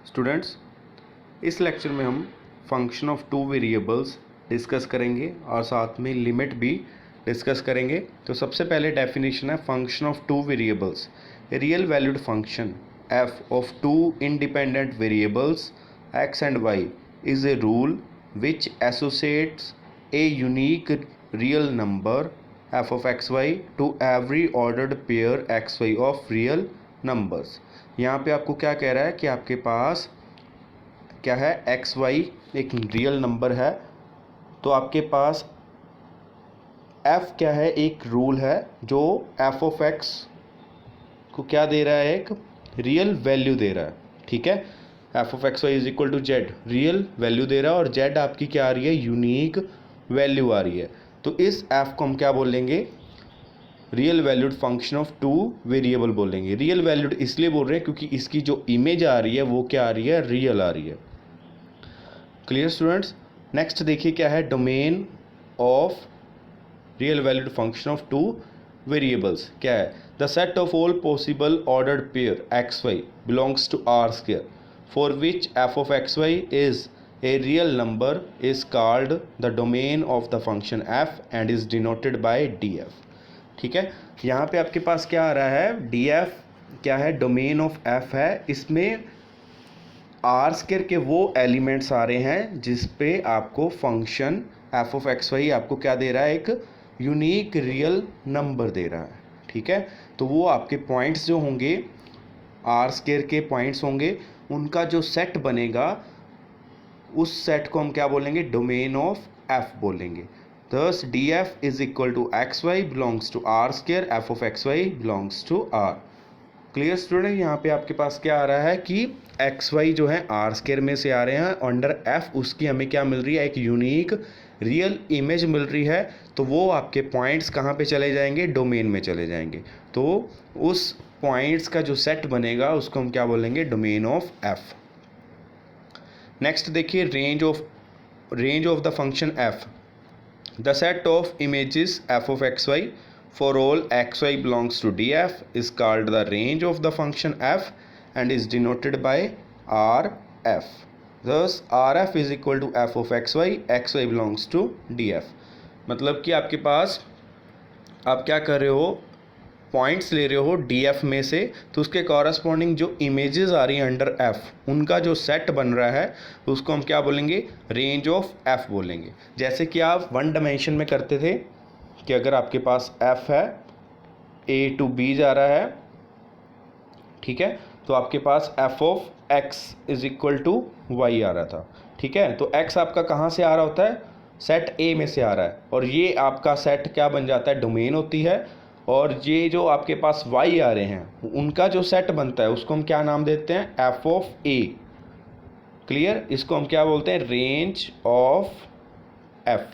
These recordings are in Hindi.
स्टूडेंट्स, इस लेक्चर में हम function of two variables discuss करेंगे और साथ में लिमिट भी डिस्कस करेंगे। तो सबसे पहले डेफिनेशन है function of two variables. Real valued function F of two independent variables X and Y is a rule which associates a unique real number F of X Y to every ordered pair X Y of real numbers. यहाँ पे आपको क्या कह रहा है कि आपके पास क्या है, एक्स वाई एक रियल नंबर है, तो आपके पास एफ क्या है, एक रूल है जो एफ ऑफ एक्स को क्या दे रहा है, एक रियल वैल्यू दे रहा है। ठीक है, F of X Y is equal to Z, real value दे रहा है और जेड आपकी क्या आ रही है, यूनिक वैल्यू आ रही है। तो इस एफ को हम क्या बोलेंगे, real valued function of two variable बोलेंगे। रियल वैल्यूड इसलिए बोल रहे हैं क्योंकि इसकी जो इमेज आ रही है वो क्या आ रही है, रियल आ रही है। Clear students. नेक्स्ट देखिए क्या है, domain of real valued function of two variables क्या है, the set of all possible ordered pair X Y belongs to R square for which F of X Y is a real number is called the domain of the function F and is denoted by D F. ठीक है, यहाँ पे आपके पास क्या आ रहा है, डी एफ क्या है, डोमेन ऑफ एफ है। इसमें आर स्क्वायर के वो एलिमेंट्स आ रहे हैं जिस पे आपको function F of X Y आपको क्या दे रहा है, एक यूनिक रियल नंबर दे रहा है। ठीक है, तो वो आपके पॉइंट्स जो होंगे, आर स्क्वायर के पॉइंट्स होंगे, उनका जो सेट बनेगा उस सेट को हम क्या बोलेंगे, डोमेन ऑफ एफ बोलेंगे। Thus df is equal to xy belongs to r square, f of xy belongs to r। Clear student, यहाँ पे आपके पास क्या आ रहा है कि xy जो है r स्क्वायर में से आ रहे हैं, अंडर f उसकी हमें क्या मिल रही है, एक यूनिक रियल इमेज मिल रही है। तो वो आपके पॉइंट्स कहाँ पे चले जाएंगे, डोमेन में चले जाएंगे। तो उस पॉइंट्स का जो सेट बनेगा उसको हम क्या बोलेंगे, डोमेन ऑफ f। नेक्स्ट देखिए, range of the function f। The set of images f of xy for all xy belongs to df is called the range of the function f and is denoted by rf. Thus rf is equal to f of xy, xy belongs to df। मतलब कि आपके पास आप क्या कर रहे हो, पॉइंट्स ले रहे हो df में से, तो उसके कॉरस्पॉन्डिंग जो इमेजेस आ रही हैं अंडर f, उनका जो सेट बन रहा है उसको हम क्या बोलेंगे, रेंज ऑफ f बोलेंगे। जैसे कि आप वन डायमेंशन में करते थे कि अगर आपके पास f है, a टू b जा रहा है, ठीक है, तो आपके पास f of x is equal to y आ रहा था। ठीक है, तो x आपका कहाँ से आ रहा होता है, सेट a में से आ रहा है, और ये आपका सेट क्या बन जाता है, डोमेन होती है। और ये जो आपके पास y आ रहे हैं उनका जो सेट बनता है उसको हम क्या नाम देते हैं, f ऑफ a। क्लियर, इसको हम क्या बोलते हैं, रेंज ऑफ f।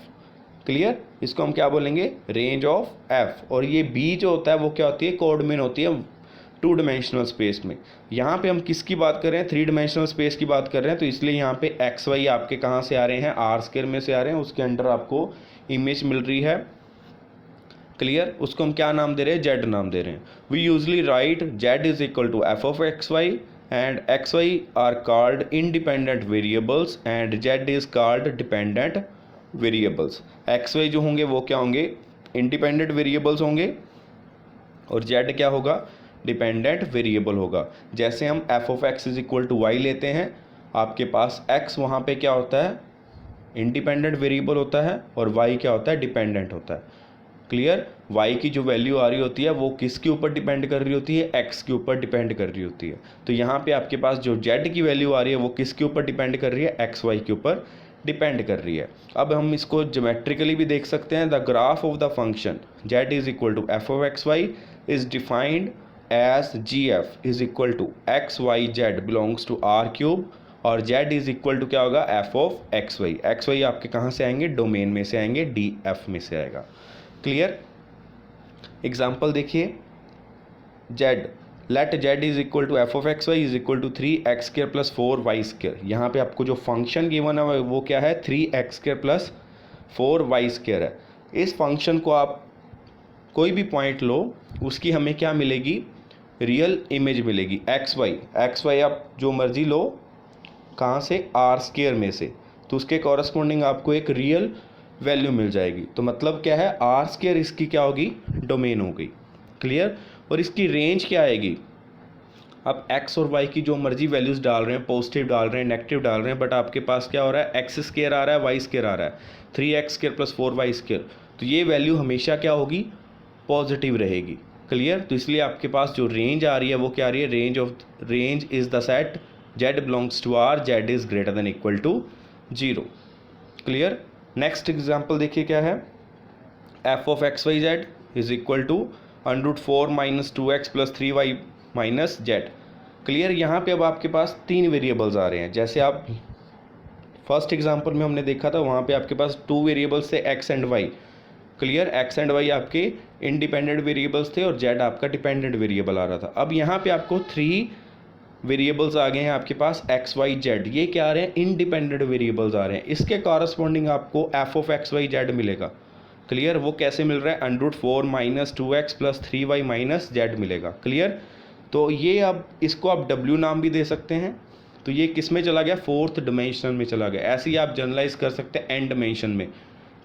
क्लियर, इसको हम क्या बोलेंगे, रेंज ऑफ f। और ये b जो होता है वो क्या होती है, कोऑर्डिनेट होती है टू डायमेंशनल स्पेस में। यहाँ पे हम किसकी बात कर रहे हैं, थ्री डायमेंशनल स्पेस की बात कर रहे हैं। तो इसलिए यहाँ पे एक्स वाई आपके कहाँ से आ रहे हैं, आर स्क्वायर में से आ रहे हैं, उसके अंडर आपको इमेज मिल रही है। क्लियर, उसको हम क्या नाम दे रहे हैं, जेड नाम दे रहे हैं। We usually write Z is equal to F of X Y and X Y are called independent variables and Z is called dependent variables. X Y जो होंगे वो क्या होंगे, इंडिपेंडेंट वेरिएबल्स होंगे, और जेड क्या होगा, डिपेंडेंट वेरिएबल होगा। जैसे हम F of X is equal to Y लेते हैं, आपके पास एक्स वहाँ पे क्या होता है, इंडिपेंडेंट वेरिएबल होता है, और वाई क्या होता है, डिपेंडेंट होता है। क्लियर, y की जो वैल्यू आ रही होती है वो किसके ऊपर डिपेंड कर रही होती है, x के ऊपर डिपेंड कर रही होती है। तो यहाँ पे आपके पास जो z की वैल्यू आ रही है वो किसके ऊपर डिपेंड कर रही है, एक्स वाई के ऊपर डिपेंड कर रही है। अब हम इसको ज्योमेट्रिकली भी देख सकते हैं, the graph of the function z is equal to F of X Y is defined as G F is equal to X Y Z belongs to R cube, और z इज इक्वल टू क्या होगा, F of X Y. X Y आपके कहाँ से आएंगे, डोमेन में से आएंगे, डी एफ में से आएगा। क्लियर, एग्जाम्पल देखिए, Z let Z is equal to F of X Y is equal to 3x square plus 4y square. यहाँ पे आपको जो फंक्शन गिवन है वो क्या है, 3x square plus 4y square है। इस फंक्शन को आप कोई भी पॉइंट लो, उसकी हमें क्या मिलेगी, रियल इमेज मिलेगी, एक्स वाई आप जो मर्जी लो, कहाँ से, आर स्क्वायर में से, तो उसके कॉरस्पॉन्डिंग आपको एक रियल वैल्यू मिल जाएगी। तो मतलब क्या है, आर स्क्वायर इसकी क्या होगी, डोमेन होगी। क्लियर। और इसकी रेंज क्या आएगी, आप एक्स और वाई की जो मर्जी वैल्यूज़ डाल रहे हैं, पॉजिटिव डाल रहे हैं, नेगेटिव डाल रहे हैं, बट आपके पास क्या हो रहा है, एक्स स्क्वायर आ रहा है, वाई स्क्वायर आ रहा है, 3x square plus 4y square, तो ये वैल्यू हमेशा क्या होगी, पॉजिटिव रहेगी। क्लियर। तो इसलिए आपके पास जो रेंज आ रही है वो क्या आ रही है, range is the set z belongs to r, z is greater than equal to 0। Clear. Next example देखिए क्या है, f of X Y Z is equal to √4 minus 2x plus 3y minus Z. Clear. यहाँ पे अब आपके पास 3 वेरिएबल्स आ रहे हैं, जैसे आप फर्स्ट एग्जांपल में हमने देखा था, वहाँ पे आपके पास 2 वेरिएबल्स थे x and y। Clear. x and y आपके इंडिपेंडेंट वेरिएबल्स थे और z आपका डिपेंडेंट वेरिएबल आ रहा था। अब यहाँ पे आपको 3 वेरिएबल्स आ गए हैं आपके पास x y z, ये क्या आ रहे हैं, इंडिपेंडेंट वेरिएबल्स आ रहे हैं। इसके कॉरस्पॉन्डिंग आपको f of X Y Z मिलेगा। क्लियर। वो कैसे मिल रहा है, √4 minus 2x plus 3y minus Z मिलेगा। क्लियर। तो ये अब इसको आप w नाम भी दे सकते हैं, तो ये किस में चला गया, 4th डिमेंशन में चला गया। ऐसे ही आप जनरलाइज कर सकते हैं n डिमेंशन में।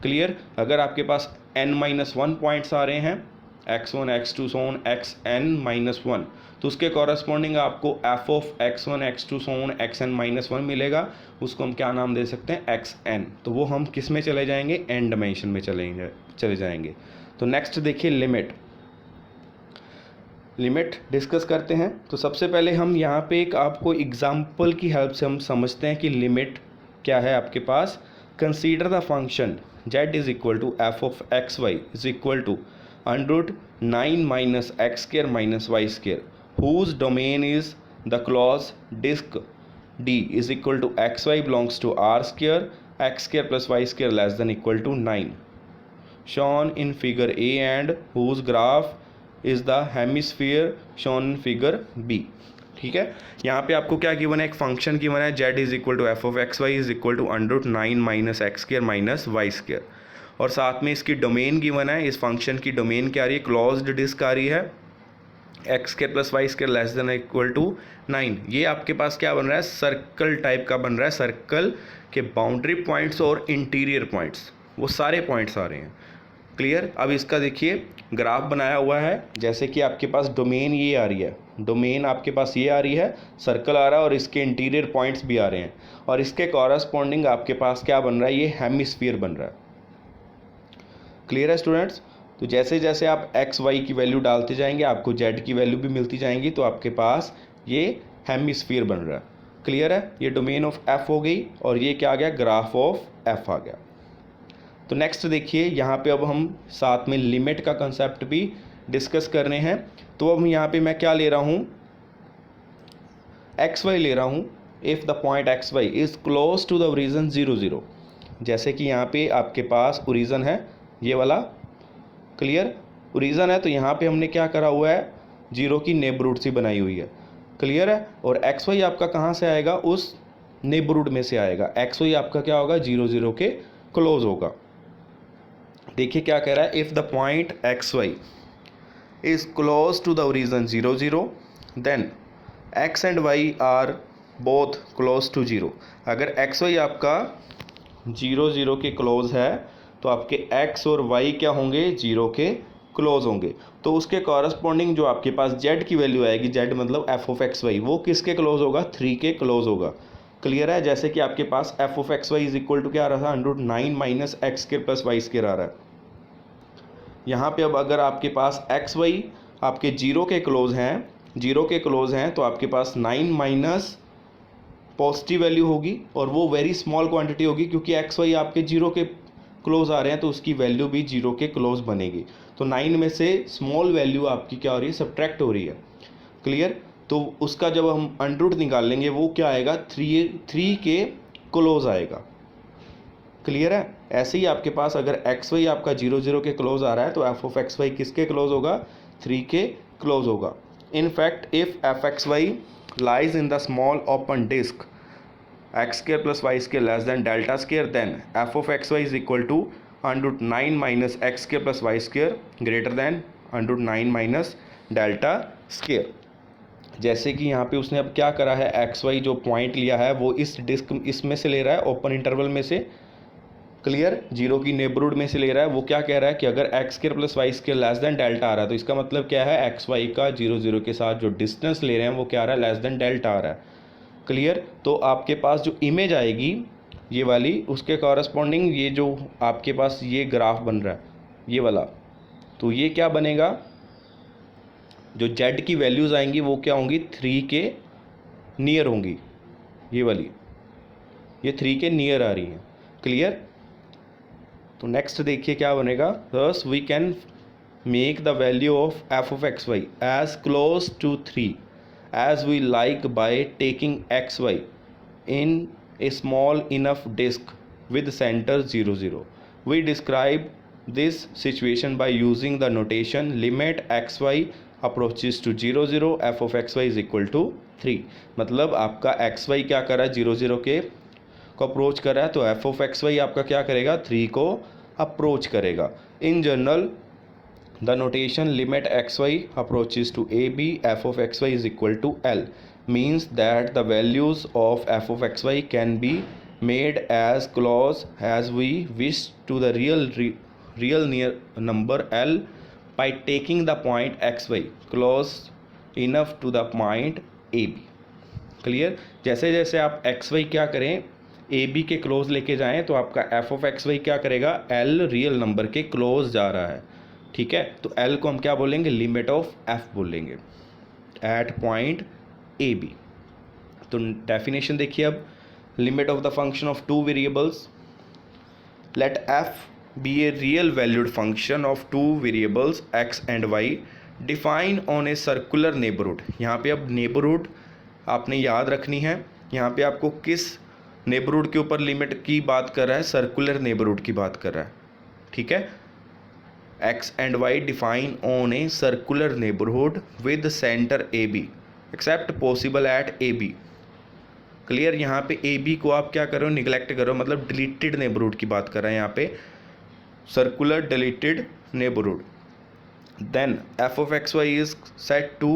क्लियर। अगर आपके पास n-1 पॉइंट्स आ रहे हैं, x1 x2 सोन xn-1, तो उसके कॉरस्पॉन्डिंग आपको f of x1 x2 Son xn-1 मिलेगा। उसको हम क्या नाम दे सकते हैं, xn। तो वो हम किस में चले जाएंगे, n डिमेंशन में चले जाएंगे। तो नेक्स्ट देखिए लिमिट डिस्कस करते हैं। तो सबसे पहले हम यहाँ पे एक आपको एग्जाम्पल की हेल्प से हम समझते हैं कि लिमिट क्या है आपके पास। Consider the function z is equal to f of X Y is equal to √9 minus X square minus Y square whose domain is the closed disc d is equal to X Y belongs to r square X square plus Y square less than equal to 9 shown in figure A and whose graph is the hemisphere shown in figure B। ठीक है। यहाँ पे आपको क्या गिवन है, एक फंक्शन गिवन है z is equal to f of X Y is equal to √9 minus X square minus Y square, और साथ में इसकी डोमेन गिवन है। इस फंक्शन की डोमेन क्या आ रही है, क्लोज्ड डिस्क आ रही है, X square plus Y square less than equal to 9। ये आपके पास क्या बन रहा है, सर्कल टाइप का बन रहा है। सर्कल के बाउंड्री पॉइंट्स और इंटीरियर पॉइंट्स, वो सारे पॉइंट्स आ रहे हैं। क्लियर। अब इसका देखिए ग्राफ बनाया हुआ है, जैसे कि आपके पास डोमेन ये आ रही है, डोमेन आपके पास ये आ रही है, सर्कल आ रहा है और इसके इंटीरियर पॉइंट्स भी आ रहे हैं, और इसके कॉरस्पॉन्डिंग आपके पास क्या बन रहा है, ये हेमिस्फीयर बन रहा है। क्लियर है स्टूडेंट्स। तो जैसे जैसे आप एक्स वाई की वैल्यू डालते जाएंगे आपको जेड की वैल्यू भी मिलती जाएंगी, तो आपके पास ये हेमिस्फीयर बन रहा है। क्लियर है। ये डोमेन ऑफ एफ हो गई और ये क्या आ गया, ग्राफ ऑफ एफ आ गया। तो नेक्स्ट देखिए, यहाँ पे अब हम साथ में लिमिट का कंसेप्ट भी डिस्कस कर रहे हैं। तो अब यहाँ पे मैं क्या ले रहा हूँ, एक्स वाई ले रहा हूँ। If the point X Y is close to the origin 0 0, जैसे कि यहाँ पे आपके पास ओरिजन है ये वाला। क्लियर। ओरिजन है तो यहाँ पे हमने क्या करा हुआ है, 0 की नेबरहुड सी बनाई हुई है। क्लियर है। और एक्स वाई आपका कहाँ से आएगा, उस नेबरहुड में से आएगा। एक्स वाई आपका क्या होगा, 0 0 के क्लोज होगा। देखिए क्या कह रहा है, if the point X Y is close to the origin 0 0 then X and Y are both close to 0। अगर एक्स वाई आपका 0 0 के क्लोज है तो आपके एक्स और वाई क्या होंगे, 0 के क्लोज होंगे। तो उसके कॉरस्पॉन्डिंग जो आपके पास जेड की वैल्यू आएगी, जेड मतलब एफ ऑफ एक्स वाई, वो किसके क्लोज होगा, 3 के क्लोज होगा। क्लियर है। जैसे कि आपके पास F of X Y is equal to क्या आ रहा था, √9 minus X square plus Y square आ रहा है। यहाँ पे अब अगर आपके पास एक्स वाई आपके 0 के क्लोज हैं, तो आपके पास 9 माइनस पॉजिटिव वैल्यू होगी, और वो वेरी स्मॉल क्वांटिटी होगी क्योंकि एक्स वाई आपके 0 के क्लोज आ रहे हैं, तो उसकी वैल्यू भी 0 के क्लोज बनेगी। तो 9 में से स्मॉल वैल्यू आपकी क्या हो रही है, सब्ट्रैक्ट हो रही है। क्लियर। तो उसका जब हम अंडर निकाल लेंगे वो क्या आएगा, 3 के क्लोज आएगा। क्लियर है। ऐसे ही आपके पास अगर एक्स वाई आपका 0 0 के क्लोज आ रहा है तो एफ ऑफ एक्स वाई किसके क्लोज होगा, 3 के क्लोज होगा। In fact if F X Y lies in the small open disc X square plus Y square less than delta square, then F of X Y is equal to √9 minus X square plus Y square greater than √9 minus delta square. जैसे कि यहाँ पे उसने अब क्या करा है, एक्स वाई जो पॉइंट लिया है वो इस डिस्क इसमें से ले रहा है, ओपन इंटरवल में से, क्लियर, जीरो की नेबरहुड में से ले रहा है। वो क्या कह रहा है कि अगर X square plus Y square less than delta आ रहा है तो इसका मतलब क्या है, एक्स वाई का 0 0 के साथ जो डिस्टेंस ले रहे हैं वो क्या आ रहा है, लेस देन डेल्टा आ रहा है, क्लियर। तो आपके पास जो इमेज आएगी ये वाली, उसके कॉरस्पॉन्डिंग ये जो आपके पास ये ग्राफ बन रहा है ये वाला, तो ये क्या बनेगा, जो जेड की वैल्यूज़ आएंगी वो क्या होंगी, 3 के नियर होंगी, ये वाली, ये 3 के नियर आ रही हैं, क्लियर। तो नेक्स्ट देखिए क्या बनेगा, thus we can make the value of F of X Y as close to 3 as we like by taking xy in a small enough disk with center 0 0. We describe this situation by using the notation limit xy approaches to 0 0 f of xy is equal to 3। मतलब आपका xy क्या कर रहा है, 0 0 के को अप्रोच कर रहा है, तो f of xy आपका क्या करेगा, 3 को अप्रोच करेगा। In general the notation limit xy approaches to ab f of xy is equal to L means that the values of f of xy can be made as close as we wish to the real near number L by taking the point xy close enough to the point ab। Clear, जैसे जैसे आप xy क्या करें, ए बी के क्लोज लेके जाएं तो आपका एफ ऑफ एक्स वाई क्या करेगा, एल रियल नंबर के क्लोज जा रहा है, ठीक है। तो एल को हम क्या बोलेंगे, लिमिट ऑफ एफ बोलेंगे एट पॉइंट ए बी। तो डेफिनेशन देखिए अब, limit of the function of two variables, let F be a real valued function of two variables X and Y define on a circular neighbourhood. यहाँ पे अब नेबरहुड आपने याद रखनी है, यहाँ पे आपको किस नेबरहुड के ऊपर लिमिट की बात कर रहा है, सर्कुलर नेबरहुड की बात कर रहा है, ठीक है। x and y define on a circular neighborhood with center AB except possible at AB। Clear, यहाँ पे AB को आप क्या करो, निगलेक्ट करो, मतलब डिलीटेड नेबरहुड की बात कर रहे हैं यहाँ पे, circular deleted neighbourhood. Then f of xy is set to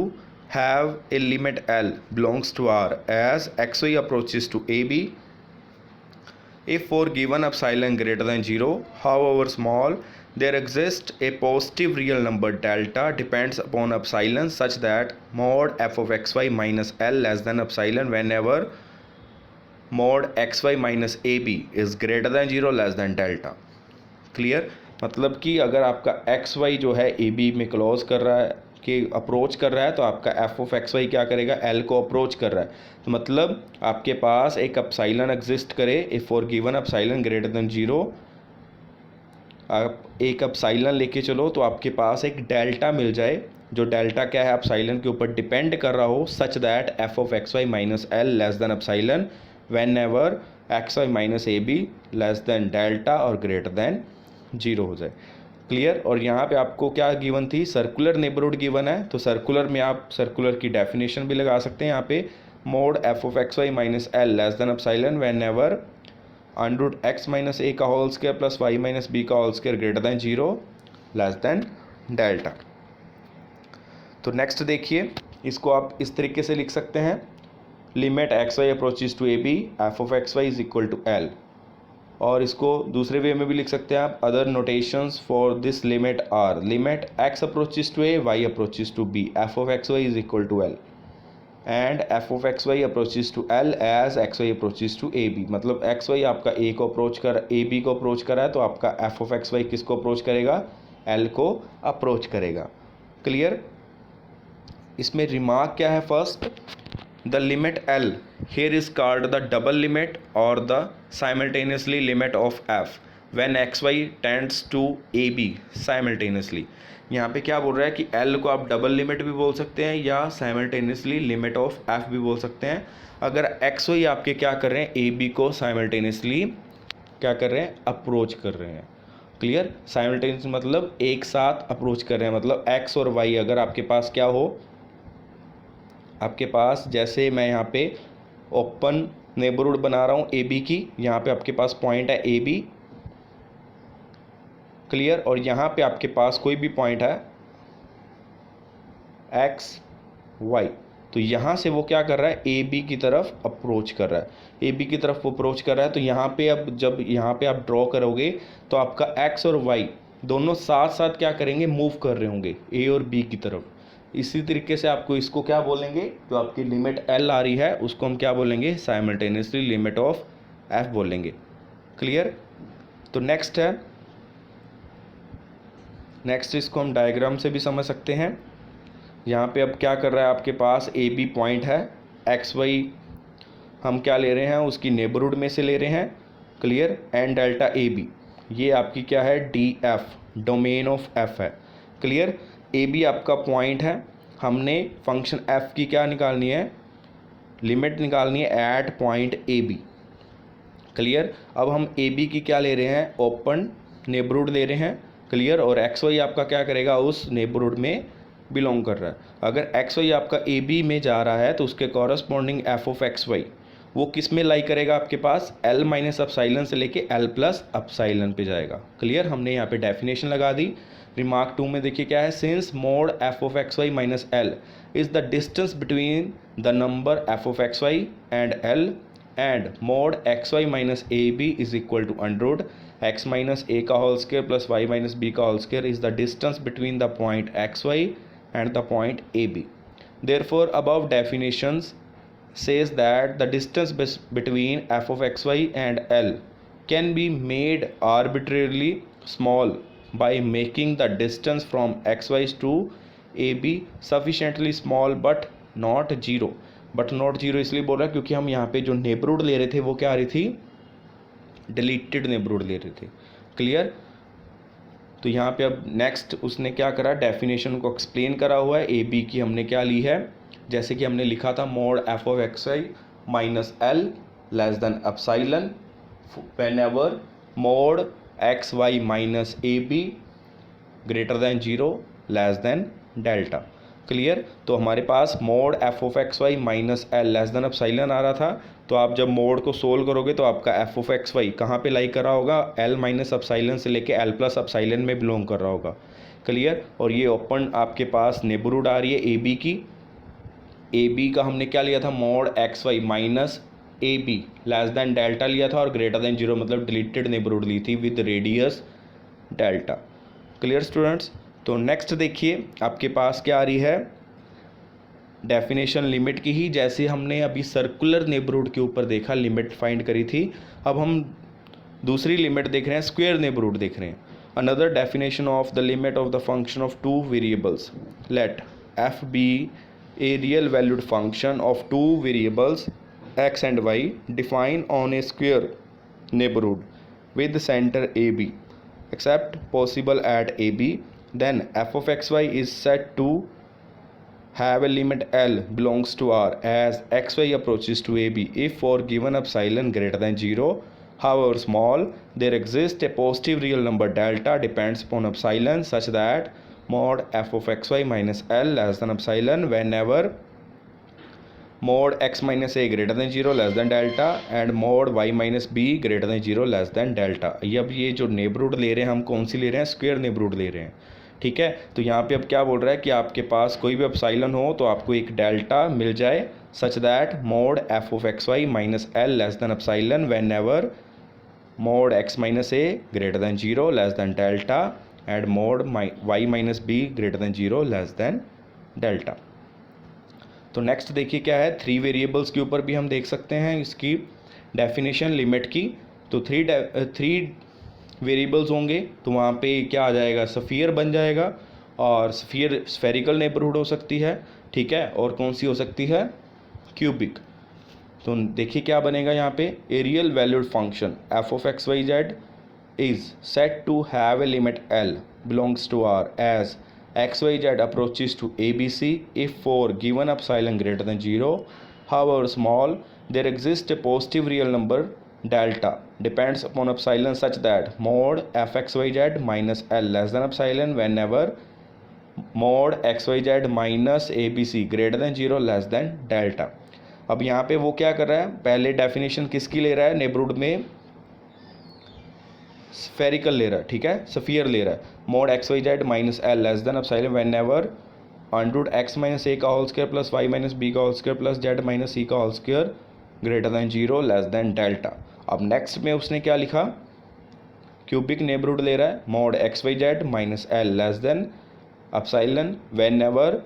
have a limit L belongs to R as xy approaches to AB if for given epsilon greater than 0 however small there exists a positive real number delta depends upon epsilon such that mod f of xy minus L less than epsilon whenever mod xy minus ab is greater than 0 less than delta। Clear, मतलब कि अगर आपका एक्स वाई जो है ए बी में क्लोज कर रहा है, कि अप्रोच कर रहा है, तो आपका एफ ऑफ एक्स वाई क्या करेगा, एल को अप्रोच कर रहा है, तो मतलब आपके पास एक अपसाइलन एग्जिस्ट करे, if for given epsilon greater than 0, आप एक अपसाइलन लेके चलो तो आपके पास एक डेल्टा मिल जाए, जो डेल्टा क्या है, अपसाइलन के ऊपर डिपेंड कर रहा हो, such that F of X Y minus L less than epsilon whenever X Y minus A B less than delta और ग्रेटर देन 0 हो जाए। क्लियर, और यहाँ पे आपको क्या गिवन थी, सर्कुलर नेबरहुड गिवन है, तो सर्कुलर में आप सर्कुलर की डेफिनेशन भी लगा सकते हैं यहाँ पे, mod F of X Y minus L less than epsilon whenever under X minus A का whole square plus Y minus B का whole square greater than 0 less than delta. तो नेक्स्ट देखिए, इसको आप इस तरीके से लिख सकते हैं, limit X Y approaches to A B F of X Y is equal to L, और इसको दूसरे वे में भी लिख सकते हैं आप, other notations for this limit or limit X approaches to A Y approaches to B F of X Y is equal to L and F of X Y approaches to L as X Y approaches to A B. मतलब एक्स वाई आपका ए को अप्रोच कर, ए बी को अप्रोच कर रहा है, तो आपका एफ ऑफ एक्स वाई किसको अप्रोच करेगा, एल को अप्रोच करेगा। क्लियर, इसमें रिमार्क क्या है, first the limit L here is called the double limit or the simultaneously limit of f when xy tends to ab simultaneously। यहाँ पे क्या बोल रहा है कि l को आप डबल लिमिट भी बोल सकते हैं या साइमल्टेनियसली लिमिट ऑफ f भी बोल सकते हैं, अगर xy आपके क्या कर रहे हैं, ab को साइमल्टेनियसली क्या कर रहे हैं, अप्रोच कर रहे हैं। क्लियर, साइमल्टेनियस मतलब एक साथ अप्रोच कर रहे हैं, मतलब x और y अगर आपके पास क्या हो, आपके पास जैसे मैं यहाँ पे ओपन नेबरहुड बना रहा हूँ ए बी की, यहाँ पे आपके पास पॉइंट है ए बी, क्लियर, और यहाँ पे आपके पास कोई भी पॉइंट है एक्स वाई, तो यहाँ से वो क्या कर रहा है, ए बी की तरफ अप्रोच कर रहा है, ए बी की तरफ अप्रोच कर रहा है। तो यहाँ पे अब जब यहाँ पे आप ड्रॉ करोगे तो आपका एक्स और वाई दोनों साथ साथ क्या करेंगे, मूव कर रहे होंगे ए और बी की तरफ। इसी तरीके से आपको इसको क्या बोलेंगे, जो आपकी लिमिट एल आ रही है उसको हम क्या बोलेंगे, साइमल्टेनियसली लिमिट ऑफ एफ बोलेंगे। क्लियर। तो नेक्स्ट है, नेक्स्ट इसको हम डायग्राम से भी समझ सकते हैं। यहाँ पे अब क्या कर रहा है, आपके पास ए बी पॉइंट है, एक्स वाई हम क्या ले रहे हैं, उसकी नेबरहुड में से ले रहे हैं। Clear. And delta A B ये आपकी क्या है, D F, domain of F है। क्लियर। ए बी आपका पॉइंट है, हमने फंक्शन एफ की क्या निकालनी है, लिमिट निकालनी है at point A B. Clear. अब हम ए बी की क्या ले रहे हैं, ओपन नेबरहुड ले रहे हैं। क्लियर। और एक्स वाई आपका क्या करेगा, उस नेबरहुड में बिलोंग कर रहा है। अगर एक्स वाई आपका ए बी में जा रहा है तो उसके corresponding F of X Y वो किस में लाई करेगा, आपके पास एल माइनस अपसाइलन से लेके एल प्लस अपसाइलन पे जाएगा। क्लियर। हमने यहाँ पे डेफिनेशन लगा दी। रिमार्क 2 में देखिए क्या है, since mod F of X Y minus L is the distance between the number F of X Y and L and mod X Y minus A B is equal to under root X minus A का whole square plus Y minus B का whole square is the distance between the point X Y and the point A B. Therefore, above definitions says that the distance between f of xy and L can be made arbitrarily small by making the distance from xy to AB sufficiently small but not zero। But not zero इसलिए बोल रहा है क्योंकि हम यहाँ पे जो नेबरहुड ले रहे थे वो क्या आ रही थी, डिलीटेड नेबरहुड ले रहे थे। क्लियर। तो यहाँ पे अब नेक्स्ट उसने क्या करा, डेफिनेशन को एक्सप्लेन करा हुआ है। ए बी की हमने क्या ली है, जैसे कि हमने लिखा था mod F of X Y minus L less than epsilon whenever mod X Y minus A B greater than zero less than delta. Clear. तो हमारे पास mod F of X Y minus L less than epsilon आ रहा था। तो आप जब मोड को सोल्व करोगे तो आपका एफ ऑफ एक्स वाई कहाँ पे लाई कर रहा होगा, एल माइनस एप्सिलॉन से लेके एल प्लस एप्सिलॉन में बिलोंग कर रहा होगा। क्लियर। और ये ओपन आपके पास नेबरहुड आ रही है ए बी की। ए बी का हमने क्या लिया था, mod X Y minus A B less than delta लिया था और ग्रेटर देन जीरो मतलब डिलीटेड नेबरहुड ली थी with radius delta. Clear students. तो नेक्स्ट देखिए आपके पास क्या आ रही है, डेफिनेशन लिमिट की ही, जैसे हमने अभी सर्कुलर नेबरहुड के ऊपर देखा, लिमिट फाइंड करी थी। अब हम दूसरी लिमिट देख रहे हैं, स्क्वायर नेबरहुड देख रहे हैं। Another definition of the limit of the function of two variables, let F be a real valued function of two variables X and Y define on a square neighbourhood with centre A B except possible at AB, then f of xy is said to have a limit L belongs to R as xy approaches to AB if for given epsilon greater than 0 however small there exists a positive real number delta depends upon epsilon such that mod f of xy minus L less than epsilon whenever mod x minus a greater than 0 less than delta and mod y minus b greater than 0 less than delta। अब ये जो नेबरहुड ले रहे हैं हम कौन सी ले रहे हैं, स्क्वायर नेबरहुड ले रहे हैं। ठीक है। तो यहाँ पे अब क्या बोल रहा है कि आपके पास कोई भी एप्सिलॉन हो तो आपको एक डेल्टा मिल जाए such that mod F of X Y minus L less than epsilon whenever mod X minus A greater than 0 less than delta and mod Y minus B greater than 0 less than delta. तो नेक्स्ट देखिए क्या है, थ्री वेरिएबल्स के ऊपर भी हम देख सकते हैं इसकी डेफिनेशन लिमिट की। तो थ्री वेरिएबल्स होंगे तो वहाँ पे क्या आ जाएगा, स्फीयर बन जाएगा और स्फीयर स्फेरिकल नेबरहुड हो सकती है। ठीक है। और कौन सी हो सकती है, क्यूबिक। तो देखिए क्या बनेगा यहाँ पे, a real valued function F of X Y Z is set to have a limit L belongs to R as xyz approaches to ABC if for given epsilon greater than 0 however small there exists a positive real number delta depends upon epsilon such that mod fxyz minus L less than epsilon whenever mod xyz minus ABC greater than 0 less than delta। अब यहाँ पे वो क्या कर रहा है, पहले डेफिनेशन किसकी ले रहा है, नेबरहुड में स्फेरिकल ले रहा है। ठीक है, स्फीयर ले रहा है। Mod X Y Z minus L less than epsilon whenever under X minus A का whole square plus Y minus B का whole square plus Z minus C का whole square greater than 0 less than delta. अब नेक्स्ट में उसने क्या लिखा, क्यूबिक नेबरहुड ले रहा है, mod X Y Z minus L less than epsilon whenever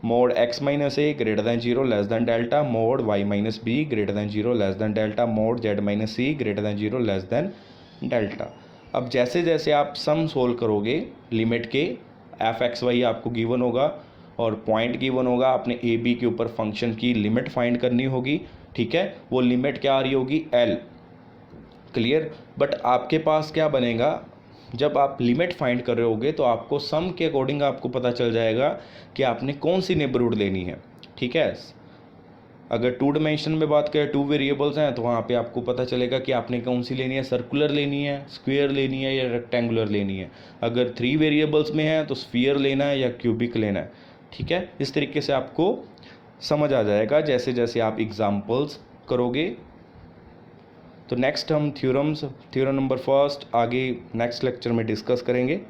mod X minus A greater than 0 less than delta, mod Y minus B greater than 0 less than delta, mod Z minus C greater than 0 less than delta. अब जैसे जैसे आप सम सोल्व करोगे लिमिट के, एफ एक्स वाई आपको गिवन होगा और पॉइंट गिवन होगा, आपने ए बी के ऊपर फंक्शन की लिमिट फाइंड करनी होगी, ठीक है। वो लिमिट क्या आ रही होगी, एल, क्लियर। बट आपके पास क्या बनेगा, जब आप लिमिट फाइंड कर रहे होगे तो आपको सम के अकॉर्डिंग आपको पता चल जाएगा कि आपने कौन सी नेबरहुड लेनी है, ठीक है। अगर टू डायमेंशन में बात करें, टू वेरिएबल्स हैं, तो वहाँ पे आपको पता चलेगा कि आपने कौन सी लेनी है, सर्कुलर लेनी है, स्क्वायर लेनी है या रेक्टेंगुलर लेनी है। अगर थ्री वेरिएबल्स में है तो स्फीयर लेना है या क्यूबिक लेना है, ठीक है। इस तरीके से आपको समझ आ जाएगा जैसे जैसे आप एग्जाम्पल्स करोगे। तो नेक्स्ट हम थ्योरम नंबर फर्स्ट आगे नेक्स्ट लेक्चर में डिस्कस करेंगे।